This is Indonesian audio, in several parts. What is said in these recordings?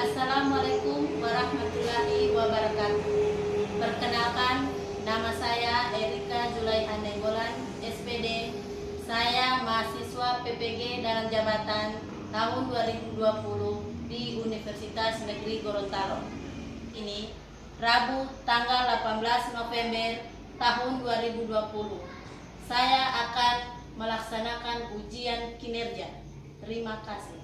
Assalamualaikum warahmatullahi wabarakatuh. Perkenalkan, nama saya Erika Zulaiha Nenggolan, SPD. Saya mahasiswa PPG dalam jabatan tahun 2020 di Universitas Negeri Gorontalo. Ini Rabu tanggal 18 November tahun 2020. Saya akan melaksanakan ujian kinerja. Terima kasih.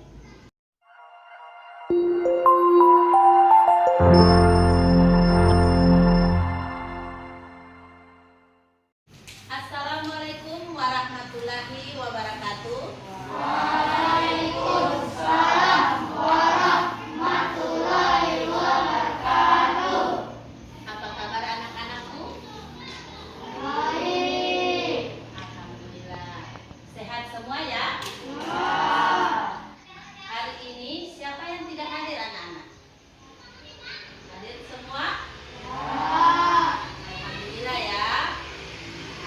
Assalamualaikum warahmatullahi wabarakatuh. Waalaikumsalam warahmatullahi wabarakatuh. Apa kabar anak-anakku? Baik. Alhamdulillah. Sehat semua ya? Hari ini siapa yang tidak hadir anak-anak? Hadir semua? Alhamdulillah ya.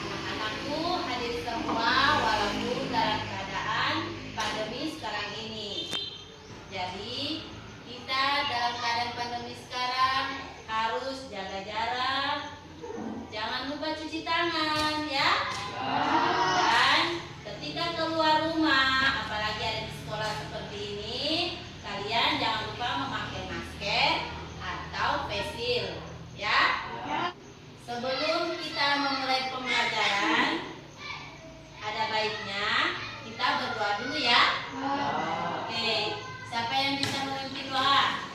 Anak-anakku hadir semua walaupun dalam keadaan pandemi sekarang ini. Jadi kita dalam keadaan pandemi sekarang harus jaga jarak. Jangan lupa cuci tangan ya. Dan ketika keluar rumah, apalagi ada di sekolah seperti ini, kalian jangan lupa memakai masker atau face shield ya. Sebelum kita memulai pembelajaran, ada baiknya kita berdoa dulu ya. Oke, siapa yang bisa memimpin doa?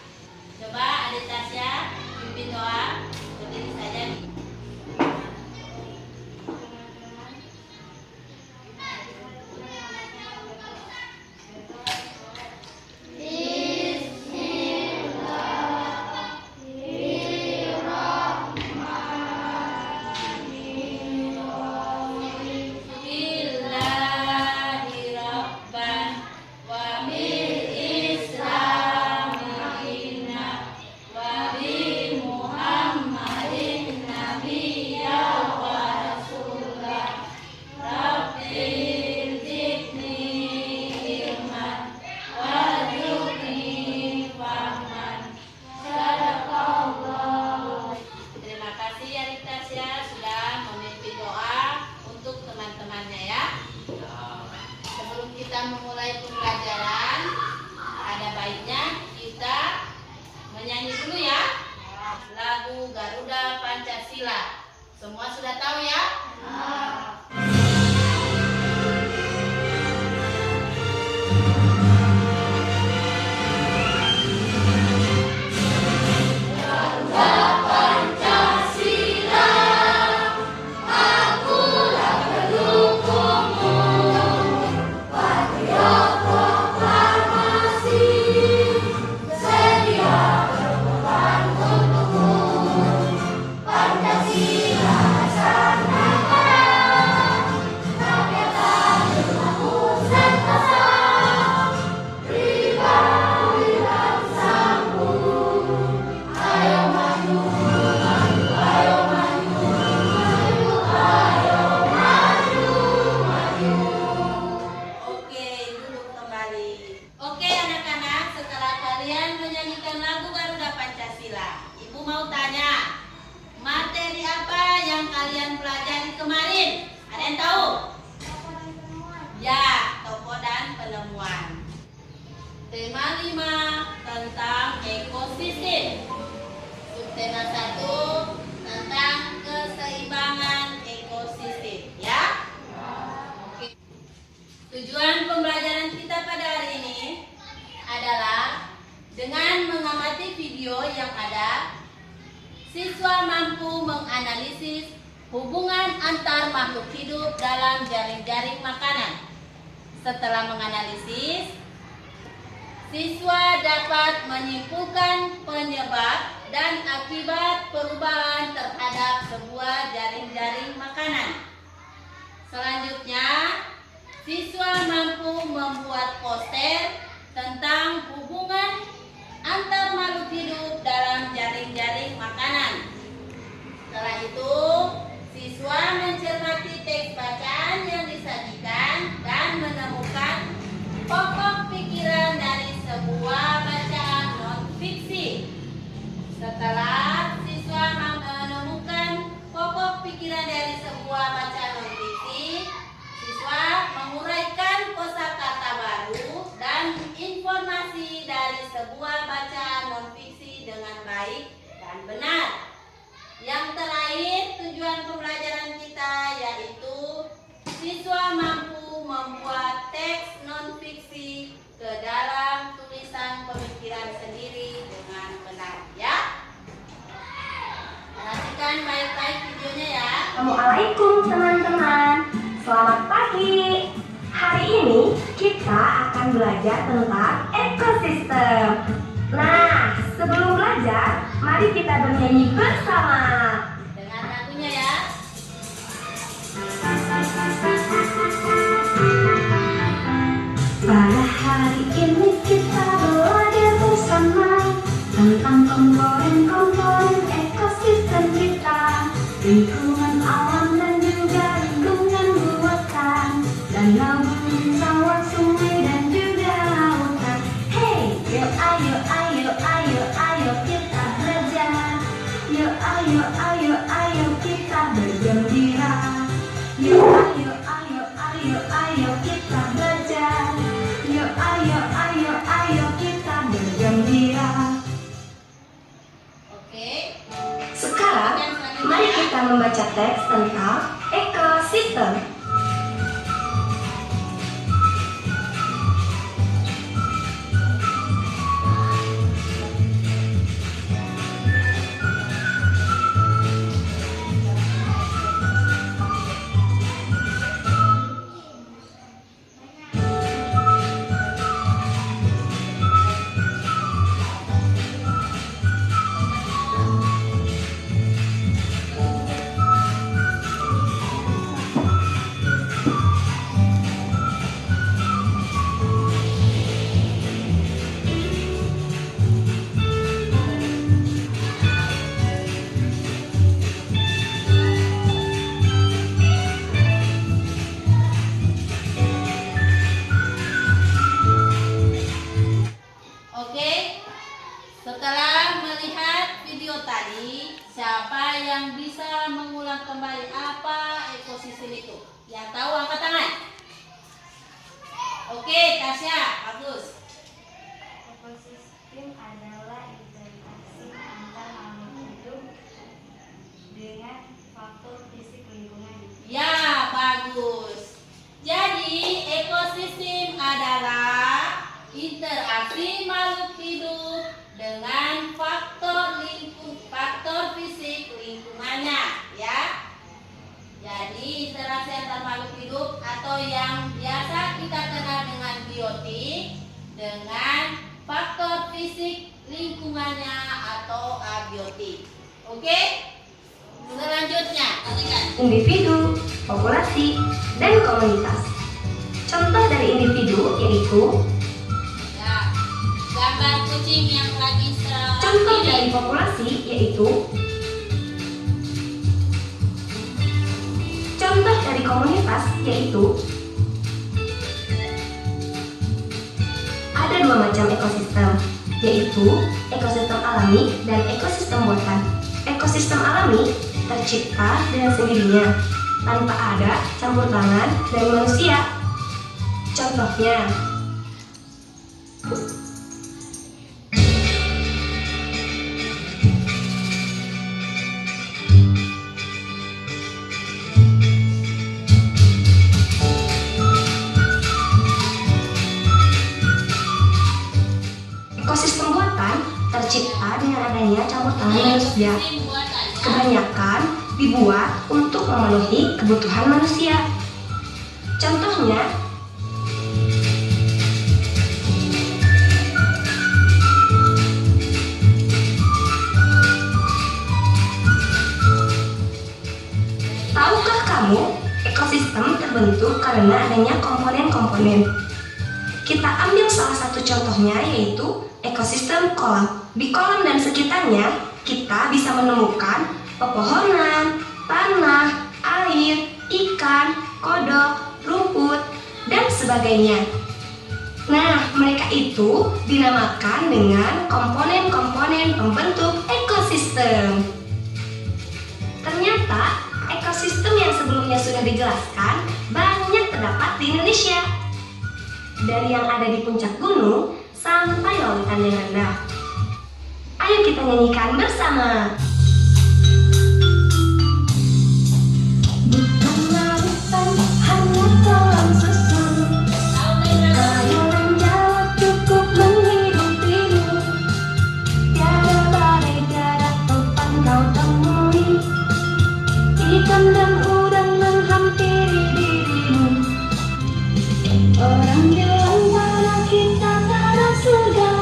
Coba Adik Tasya pimpin doa. Berdiri saja nih. Bismillahirrahmanirrahim. Wa bil Islamina wa bi Muhammadin nabiyya wa rasulah. Rabbil zidni ilman warzuqni fahman. Sadaqallah. Terima kasih Adik Tasya sudah memimpin doa untuk teman-temannya ya. Sebelum kita memulai pembelajaran, ada baiknya kita menyanyi dulu ya lagu Garuda Pancasila. Semua sudah tahu ya? Oke, duduk kembali. Oke anak-anak, setelah kalian menyanyikan lagu Garuda Pancasila, Ibu mau tanya, materi apa yang kalian pelajari kemarin? Ada yang tahu? Ya, tokoh dan penemuan. Tema 5 tentang ekosistem. Subtema 1 tentang keseimbangan ekosistem, ya. Oke. Tujuan pembelajaran kita pada hari ini adalah dengan mengamati video yang ada, siswa mampu menganalisis hubungan antar makhluk hidup dalam jaring-jaring makanan. Setelah menganalisis, siswa dapat menyimpulkan penyebab dan akibat perubahan terhadap sebuah jaring-jaring makanan. Selanjutnya, siswa mampu membuat poster tentang hubungan antar makhluk hidup dalam jaring-jaring makanan. Setelah itu, siswa mencermati teks bacaan yang disajikan dan menemukan pokok pikiran dari sebuah bacaan non-fiksi. Setelah siswa menemukan pokok pikiran dari sebuah bacaan non-fiksi, siswa menguraikan kosakata baru dan informasi dari sebuah bacaan non-fiksi dengan baik dan benar. Yang terakhir, tujuan pembelajaran kita yaitu siswa mampu membuat teks non-fiksi ke dalam tulisan pemikiran sendiri dengan benar, ya. Perhatikan baik-baik videonya ya. Assalamualaikum teman-teman. Selamat pagi. Hari ini kita akan belajar tentang ekosistem. Nah, sebelum belajar, mari kita bernyanyi bersama. Dengan lagunya ya. Pada hari ini kita belajar bersama tentang komponen-komponen ekosistem kita, lingkungan alam dan juga lingkungan buatan, danau, gunung, sawah, sungai dan juga lautan. Hey, yuk ayo ayo ayo ayo kita belajar. Yuk ayo ayo ayo kita bergembira. Yuk ayo ayo ayo ayo kita belajar. Yuk ayo ayo ayo kita bergembira. Oke. Sekarang mari kita membaca teks tentang ekosistem. Oke, setelah melihat video tadi, siapa yang bisa mengulang kembali apa ekosistem itu? Yang tahu angkat tangan. Oke, Tasya, bagus. Ekosistem adalah interaksi antar makhluk hidup dengan faktor fisik lingkungan. Ya, bagus. Jadi, ekosistem adalah interaksi makhluk hidup dengan faktor fisik lingkungannya, ya. Jadi interaksi antar makhluk hidup atau yang biasa kita kenal dengan biotik dengan faktor fisik lingkungannya atau abiotik. Oke? Selanjutnya, perhatikan. Individu, populasi, dan komunitas. Contoh dari individu yaitu Ya, gambar kucing yang lagi contoh dari populasi yaitu contoh dari komunitas yaitu ada dua macam ekosistem, yaitu ekosistem alami dan ekosistem buatan. Ekosistem alami tercipta dengan sendirinya tanpa ada campur tangan dari manusia. Contohnya ekosistem buatan tercipta dengan adanya campur tangan manusia. Kebanyakan dibuat untuk memenuhi kebutuhan manusia. Contohnya, terbentuk karena adanya komponen-komponen. Kita ambil salah satu contohnya yaitu ekosistem kolam. Di kolam dan sekitarnya kita bisa menemukan pepohonan, tanah, air, ikan, kodok, rumput, dan sebagainya. Nah, mereka itu dinamakan dengan komponen-komponen pembentuk ekosistem. Ternyata, ekosistem yang sebelumnya sudah dijelaskan banyak terdapat di Indonesia. Dari yang ada di puncak gunung sampai lautan yang rendah. Ayo kita nyanyikan bersama. Bukanlah hutan, hanya kolam susu. Ayolah jawab cukup menghidupimu. Tiada badai, tiada topan kau temui. Ikan dan udang menghampiri dirimu. Orang bilang pada kita tanah surga.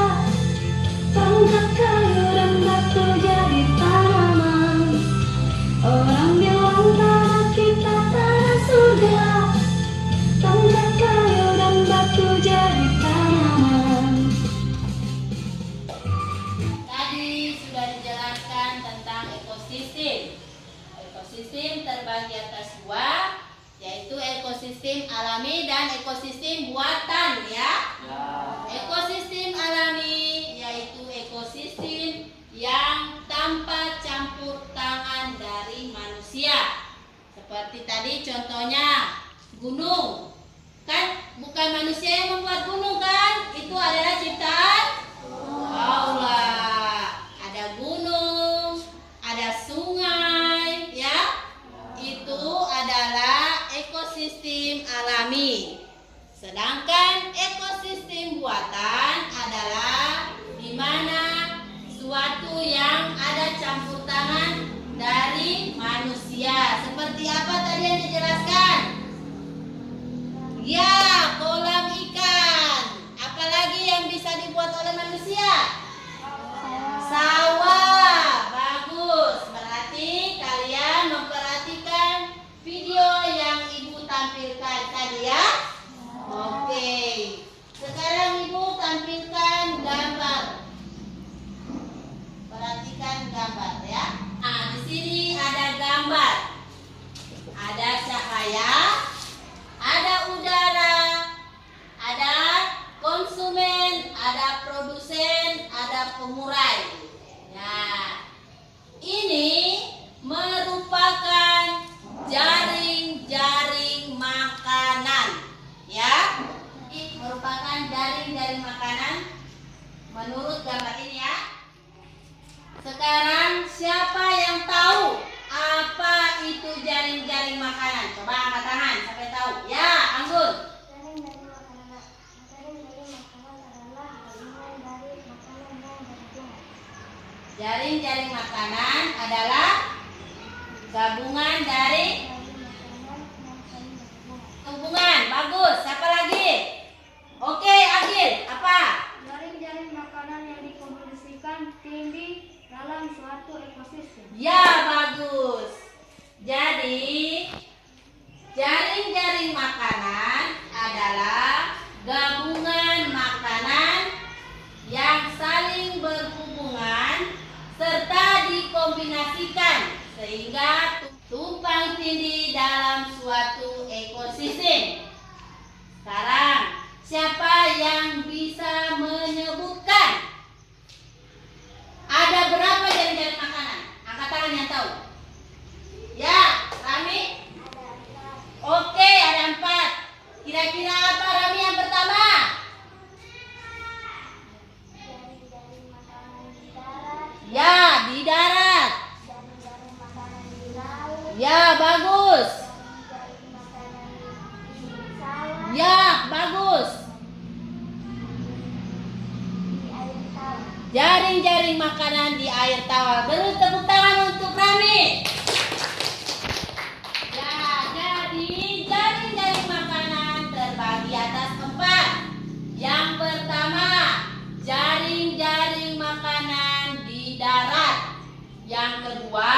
Tongkat kayu dan batu jadi tanaman. Orang bilang pada kita tanah surga. Tongkat kayu dan batu jadi tanaman. Tadi sudah dijelaskan tentang ekosistem. Ekosistem terbagi atas dua, yaitu ekosistem alami dan ekosistem buatan, ya. Ekosistem alami yaitu ekosistem yang tanpa campur tangan dari manusia. Seperti tadi contohnya gunung. Kan bukan manusia yang membuat gunung kan? Itu adalah ciptaan Allah. Ada gunung, ada sungai, ya. Itu adalah ekosistem alami. Sedangkan ekosistem buatan adalah di mana suatu yang ada campur tangan dari manusia. Seperti apa tadi yang dijelaskan? Ya, kolam ikan. Apalagi yang bisa dibuat oleh manusia? Sawah. Bagus. Berarti kalian memperhatikan video yang Ibu tampilkan tadi, ya. Oke. Sekarang Ibu tampilkan gambar. Perhatikan gambar, ya. Nah, di sini ada gambar. Ada cahaya, ada udara, ada konsumen, ada produsen, ada pengurai. Nah, ini merupakan jaring-jaring makanan, ya. Ini merupakan jaring-jaring makanan menurut gambar ini, ya. Sekarang siapa yang tahu apa itu jaring-jaring makanan? Coba angkat tangan, siapa yang tahu? Ya, Anggun. Jaring-jaring makanan adalah gabungan dari Hubungan, bagus. Siapa lagi? Oke, Agil, apa? jaring-jaring makanan yang dikomposisikan tinggi dalam suatu ekosistem. Ya, bagus. Jadi, jaring-jaring makanan adalah gabungan makanan yang saling berhubungan serta dikombinasikan sehingga tumpang tindih dalam suatu ekosistem. Sekarang, siapa yang bisa menyebutkan ada berapa jaring-jaring makanan? Angkat tangan yang tahu. Ya, Rami? Oke, ada 4. Kira-kira apa, Rami, yang pertama? Jaring-jaring makanan di darat, Ya, di darat. jaring-jaring makanan di laut, Ya, bagus. jaring makanan di sawah, Ya, bagus. di air tawar. Jaring-jaring makanan di air tawar. Beri tepuk tangan untuk Rami. Ya, jadi jaring-jaring makanan terbagi atas 4. Yang pertama, jaring-jaring makanan di darat. Yang kedua,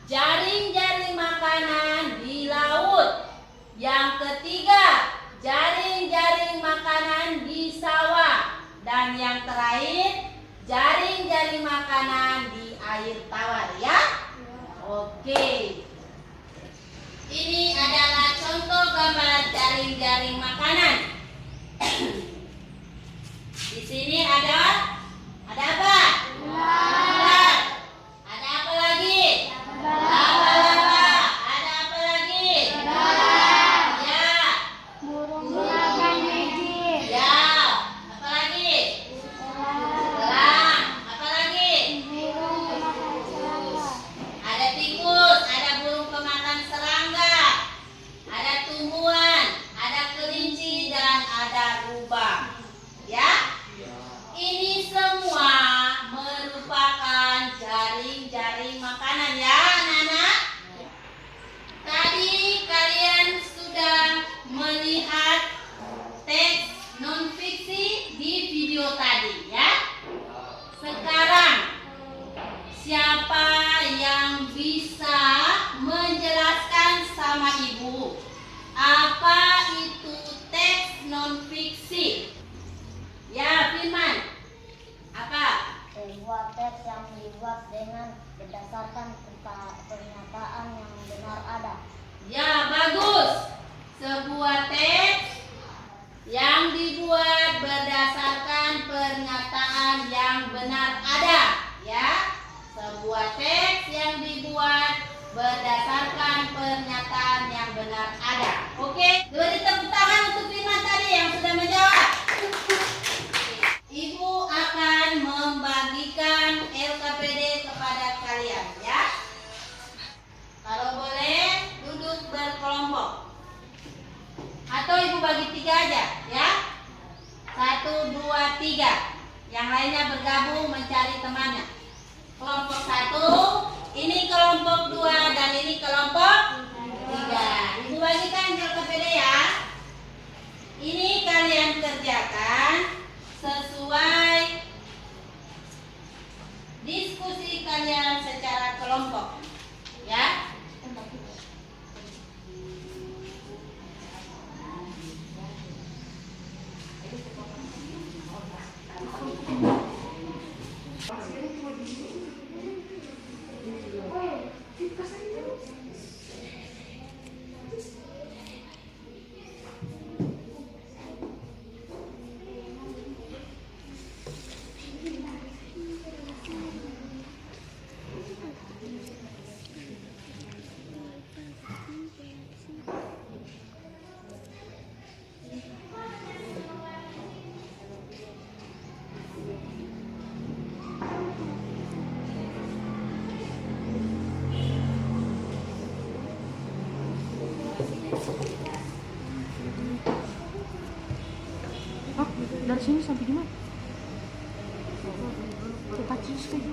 jaring-jaring makanan di laut. Yang ketiga, jaring-jaring makanan di sawah. Dan yang terakhir, jaring-jaring makanan di air tawar ya. Oke. Ini adalah contoh gambar jaring-jaring makanan. Di sini ada apa? Ular. Ada apa lagi? Laba-laba. Ada apa lagi? Ya. Burung makan biji. Ya. Apa lagi? Elang. Apa lagi? Burung makan serangga. Ada tikus, ada burung pemakan serangga, ada tumbuhan, ada kelinci dan ada rubah. Ya. Ini semua merupakan jaring-jaring makanan ya, anak-anak. Tadi kalian sudah melihat teks non-fiksi di video tadi ya. Sekarang siapa yang bisa menjelaskan sama ibu apa itu teks non-fiksi? Ya, Firman. Apa? Sebuah teks yang dibuat dengan berdasarkan pernyataan yang benar ada. Ya, bagus. Sebuah teks yang dibuat berdasarkan pernyataan yang benar ada. Ya, sebuah teks yang dibuat berdasarkan pernyataan yang benar ada. Oke, beri tepuk tangan untuk Firman tadi yang sudah menjawab. Ibu akan membagikan LKPD kepada kalian ya. Kalau boleh duduk berkelompok. Atau ibu bagi 3 aja ya. 1, 2, 3. Yang lainnya bergabung mencari temannya. Kelompok 1, ini kelompok 2 dan ini kelompok 3. Ibu bagikan LKPD ya. Ini kalian kerjakan sesuai diskusi kalian secara kelompok ya. Dari sini sampai di mana? Ke Pacis kan?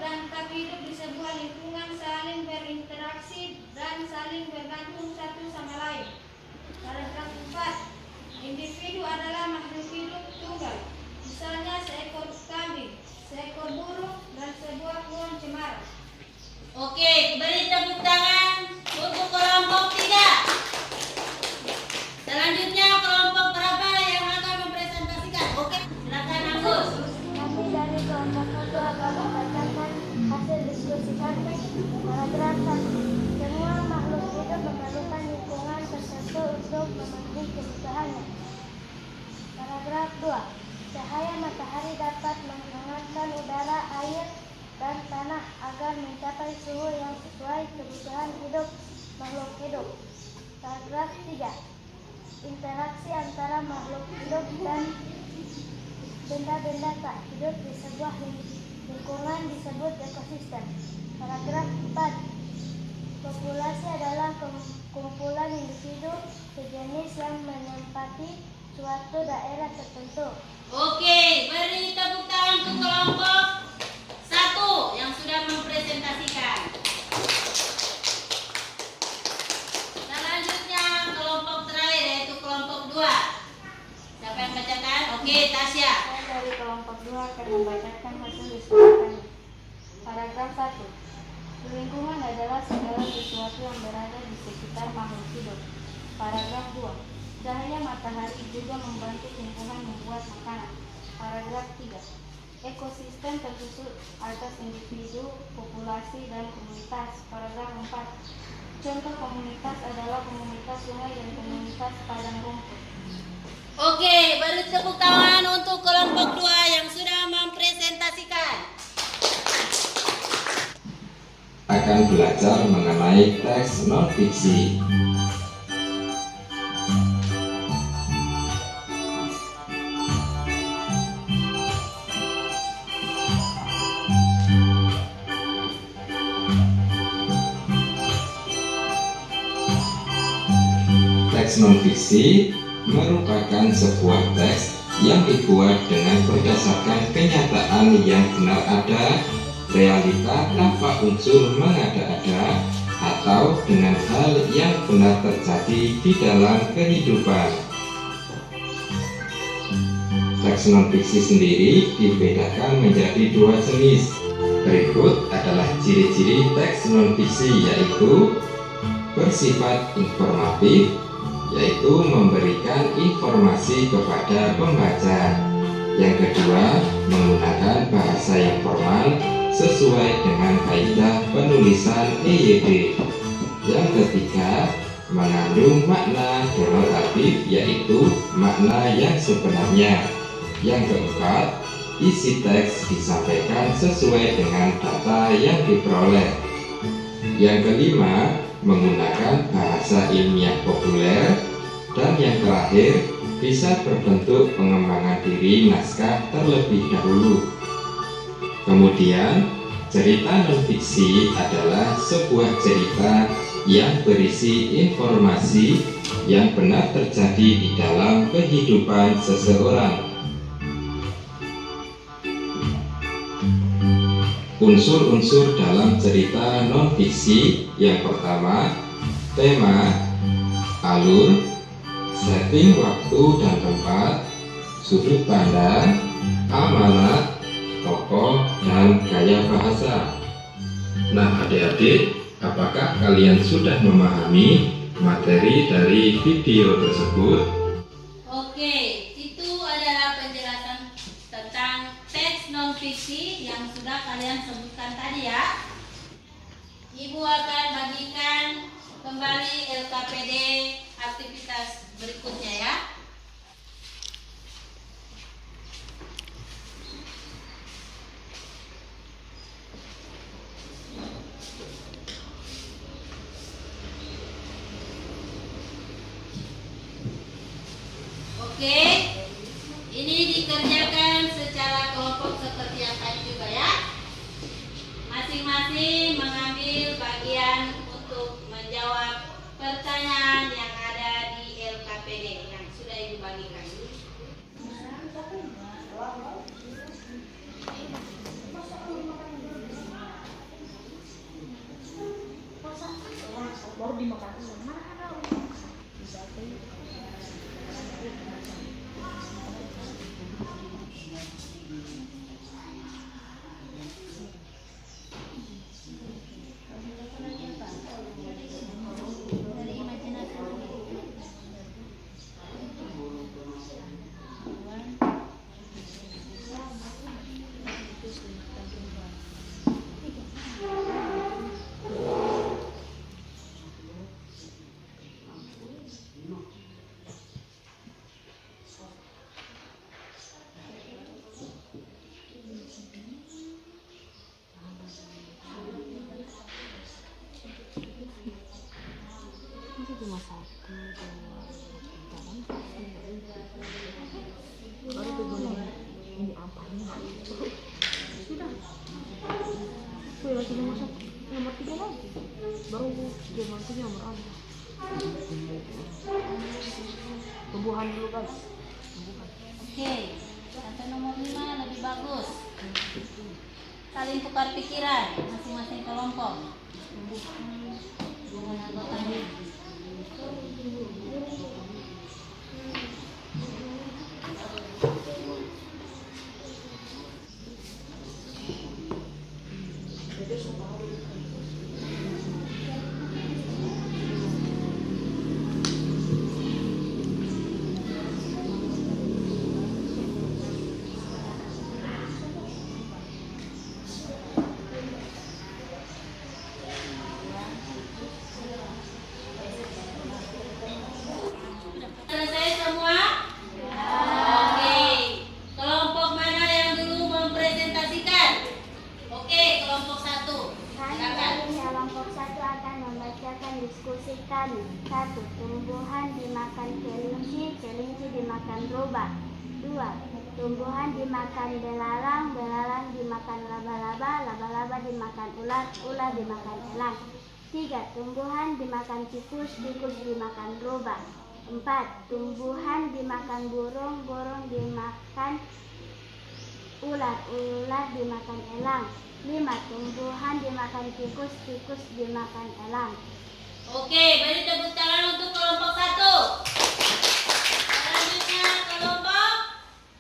dan tak hidup di sebuah lingkungan saling berinteraksi dan saling bergantung satu sama lain. Paragraf 4. Individu adalah makhluk hidup tunggal. Misalnya seekor kambing, seekor burung, dan sebuah pohon cemara. Oke, beri tepuk tangan untuk kelompok 3. Selanjutnya kelompok berapa yang akan mempresentasikan? Oke, silakan Agus. Kami dari kelompok 1 akan membacakan hasil diskusi kami. Paragraf 1. Semua makhluk hidup memerlukan lingkungan tertentu untuk memenuhi kebutuhannya. Paragraf 2. Cahaya matahari dapat menghangatkan udara, air, dan tanah agar mencapai suhu yang sesuai kebutuhan hidup makhluk hidup. Paragraf 3. Interaksi antara makhluk hidup dan benda-benda tak hidup di sebuah lingkungan disebut ekosistem. Paragraf 4. Populasi adalah kumpulan individu sejenis yang menempati suatu daerah tertentu. Oke, beri tepuk tangan untuk kelompok 1 yang sudah mempresentasikan. Selanjutnya kelompok terakhir yaitu kelompok 2. Siapa yang bacakan? Oke, Tasya. Saya dari kelompok 2 akan membacakan hasil diskusi kami. Paragraf 1. Lingkungan adalah segala sesuatu yang berada di sekitar makhluk hidup. Paragraf 2. Cahaya matahari juga membantu lingkungan membuat makanan. Paragraf 3. Ekosistem tersusun atas individu, populasi, dan komunitas. Paragraf 4. Contoh komunitas adalah komunitas sungai dan komunitas padang rumput. Oke, beri tepuk tangan untuk kelompok 2 yang sudah mempresentasikan. Akan belajar mengenai teks non-fiksi. Teks non-fiksi merupakan sebuah teks yang dibuat dengan berdasarkan kenyataan yang benar ada, realita tanpa unsur mengada-ada, atau dengan hal yang benar terjadi di dalam kehidupan. Teks non-fiksi sendiri dibedakan menjadi 2 jenis. Berikut adalah ciri-ciri teks non-fiksi, yaitu bersifat informatif, yaitu memberikan informasi kepada pembaca. Yang kedua, menggunakan bahasa yang formal sesuai dengan kaidah penulisan EYD. Yang ketiga, mengandung makna denotatif, yaitu makna yang sebenarnya. Yang keempat, isi teks disampaikan sesuai dengan data yang diperoleh. Yang kelima, menggunakan bahasa ilmiah populer. Dan yang terakhir, bisa berbentuk pengembangan diri naskah terlebih dahulu. Kemudian, cerita non-fiksi adalah sebuah cerita yang berisi informasi yang benar terjadi di dalam kehidupan seseorang. Unsur-unsur dalam cerita non-fiksi yang pertama, tema, alur, setting waktu dan tempat, sudut pandang, amanat, tokoh, dan gaya bahasa. Nah adik-adik, apakah kalian sudah memahami materi dari video tersebut? Oke, itu adalah penjelasan tentang teks non-fiksi yang sudah kalian sebutkan tadi ya. Ibu akan bagikan kembali LKPD aktivitas berikutnya ya. Oke, ini dikerjakan secara kelompok seperti yang tadi juga ya. Masing-masing mengambil bagian untuk menjawab pertanyaan yang ada di LKPD yang sudah Ibu bagikan. baru dimakan ular. Mana ada ular? Dari imajinasi. Masa cuma 1, 2, 3, 4. Baru tuh boleh ini apa ini? Sudah. Wih, lagi nomor 1, nomor 3 lagi. Baru zaman itu nomor ada. Tumbuhan dulu guys. Tumbuhan. Oke, sampai nomor 5 lebih bagus. Saling tukar pikiran masing-masing kelompok. Dengan anggota ini. Selesai semua? Oke. Kelompok mana yang dulu mempresentasikan? Oke, kelompok 1. Kami Silakan. dari kelompok 1 akan membacakan diskusi kami. 1. Tumbuhan dimakan kelinci, kelinci dimakan rubah. 2. Tumbuhan dimakan belalang, belalang dimakan laba-laba, laba-laba dimakan ular, ular dimakan elang. 3. Tumbuhan dimakan tikus, tikus dimakan rubah. 4. Tumbuhan dimakan burung, burung dimakan ular, ular dimakan elang. 5. Tumbuhan dimakan tikus, tikus dimakan elang. Oke, beri tepuk tangan untuk kelompok 1. Selanjutnya kelompok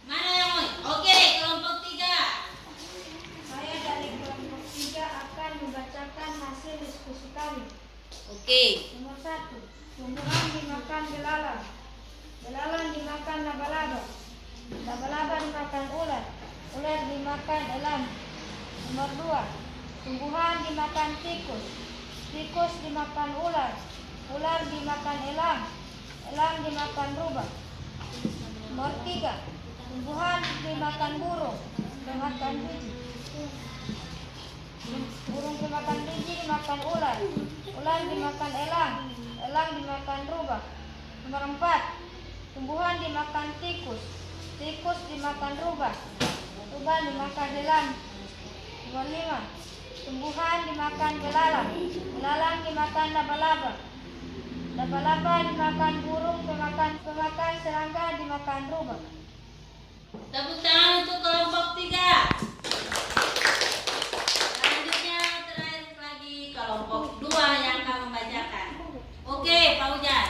mana yang mau? Oke, kelompok 3. Saya dari kelompok 3 akan membacakan hasil diskusi kami. Oke. Nomor 1. Tumbuhan dimakan belalang, belalang dimakan laba-laba, laba-laba dimakan ular, ular dimakan elang. Nomor 2. Tumbuhan dimakan tikus, tikus dimakan ular, ular dimakan elang, elang dimakan rubah. Nomor 3. Tumbuhan dimakan burung, dimakan biji. Burung dimakan biji dimakan ular, ular dimakan elang, elang dimakan rubah. Nomor 4. Tumbuhan dimakan tikus, tikus dimakan rubah, rubah dimakan elang. Nomor 5. Tumbuhan dimakan belalang, belalang dimakan laba-laba, laba-laba dimakan burung, pemakan serangga dimakan rubah. Tepuk tangan untuk kelompok 3. Selanjutnya terakhir lagi kelompok 2 yang akan membacakan. Oke, Pak Ujan.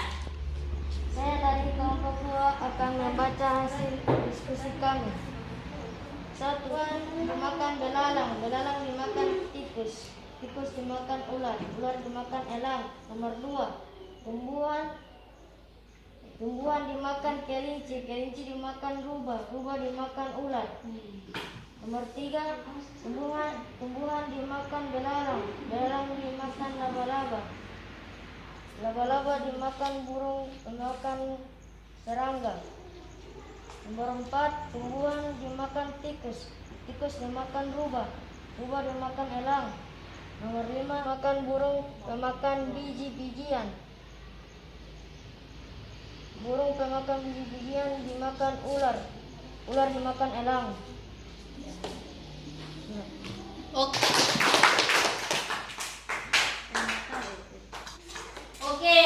Saya dari kelompok 2 akan membaca hasil diskusi kami. 1. Dimakan belalang, belalang dimakan tikus, tikus dimakan ular, ular dimakan elang. Nomor 2. Tumbuhan dimakan kelinci, kelinci dimakan rubah, rubah dimakan ular. Nomor 3. Tumbuhan dimakan belalang, belalang dimakan laba-laba, laba-laba dimakan burung, dimakan serangga. Nomor 4. Tumbuhan dimakan tikus, tikus dimakan rubah, rubah dimakan elang. Nomor 5. Makan burung, pemakan biji-bijian, burung pemakan biji-bijian dimakan ular, ular dimakan elang. Oke,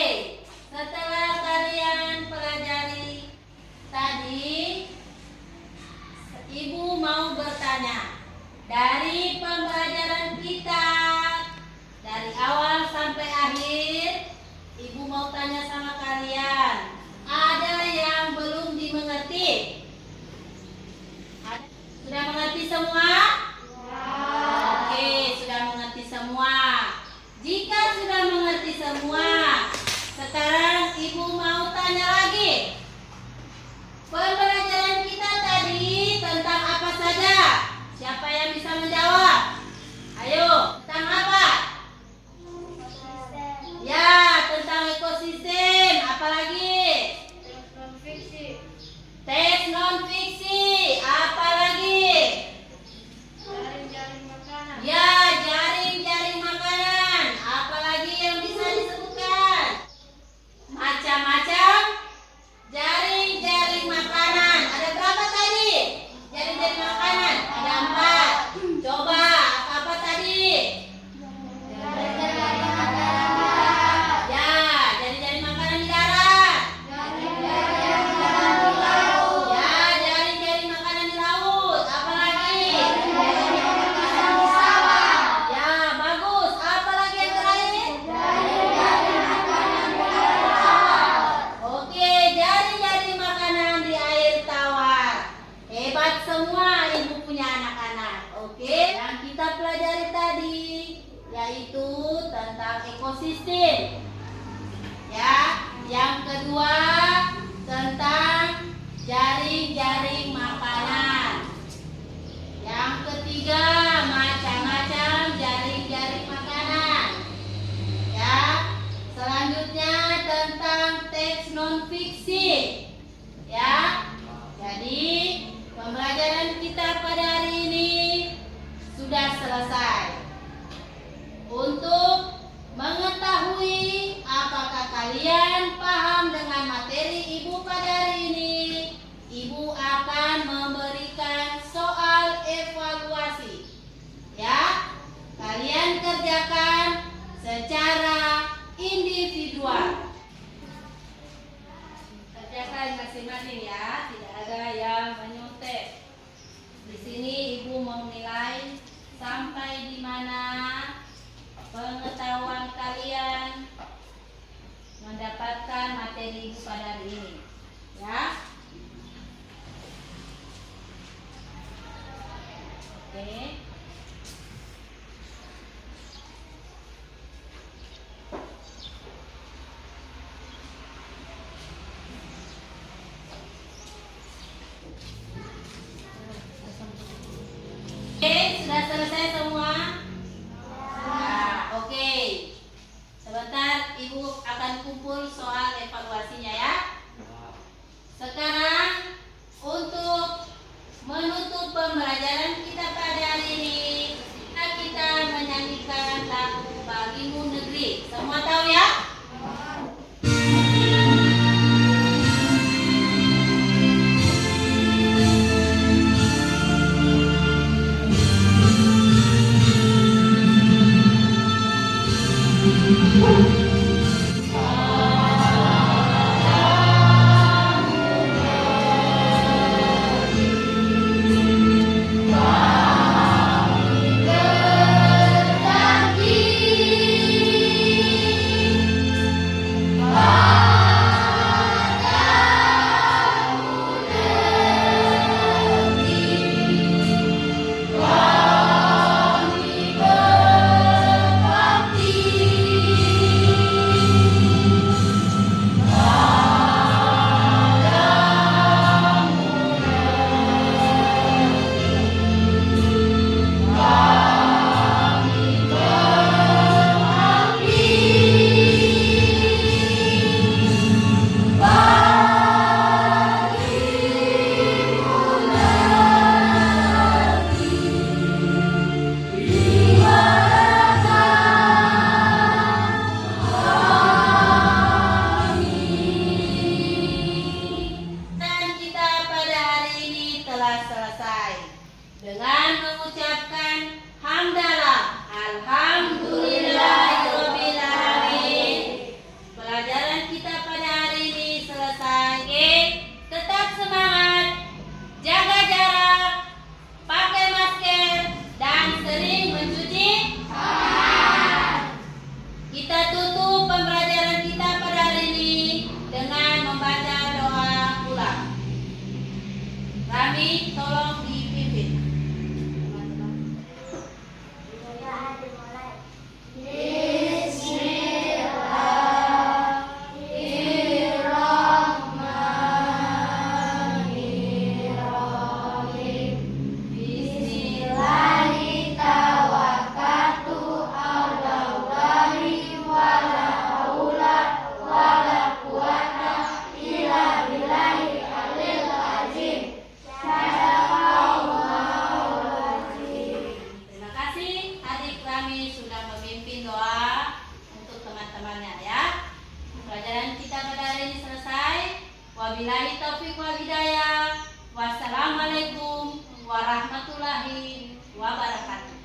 setelah kalian pelajari tadi, Ibu mau bertanya, dari pembelajaran kita dari awal sampai akhir, Teks non fiksi. Apa lagi? Jaring-jaring makanan. Ya, jaring-jaring makanan. Apa lagi yang bisa disebutkan? Macam-macam jaring-jaring makanan. Ada berapa tadi? Jaring-jaring makanan. Ada 4. Coba, apa tadi? Ya, jaring-jaring makanan di darat. Ya, jaring-jaring makanan di laut. Apa lagi? Ya, bagus. Apa lagi yang terakhir? Oke, jaring-jaring makanan di air tawar. Hebat semua ibu punya anak-anak. Oke, yang kita pelajari tadi yaitu tentang ekosistem. Ya, yang kedua tentang jaring-jaring makanan. Yang ketiga macam-macam jaring-jaring makanan. Ya, selanjutnya tentang teks non fiksi. Ya, jadi pembelajaran kita pada hari ini sudah selesai. Untuk mengetahui apakah kalian paham dengan materi ibu pada hari ini, ibu akan memberikan soal evaluasi. Ya, kalian kerjakan secara individual. Kerjakan masing-masing ya, tidak ada yang menyontek. Di sini ibu menilai sampai di mana pengetahuan kalian mendapatkan materi ibu pada hari ini. Ya. Oke. Oke, sudah selesai semua? Nah, oke. Sebentar ibu akan kumpul soal evaluasinya ya. Sekarang untuk menutup pembelajaran kita pada hari ini, kita menyanyikan lagu Bagimu Negeri. Semua tahu ya? Wabillahi taufiq wal hidayah. Wassalamualaikum warahmatullahi wabarakatuh.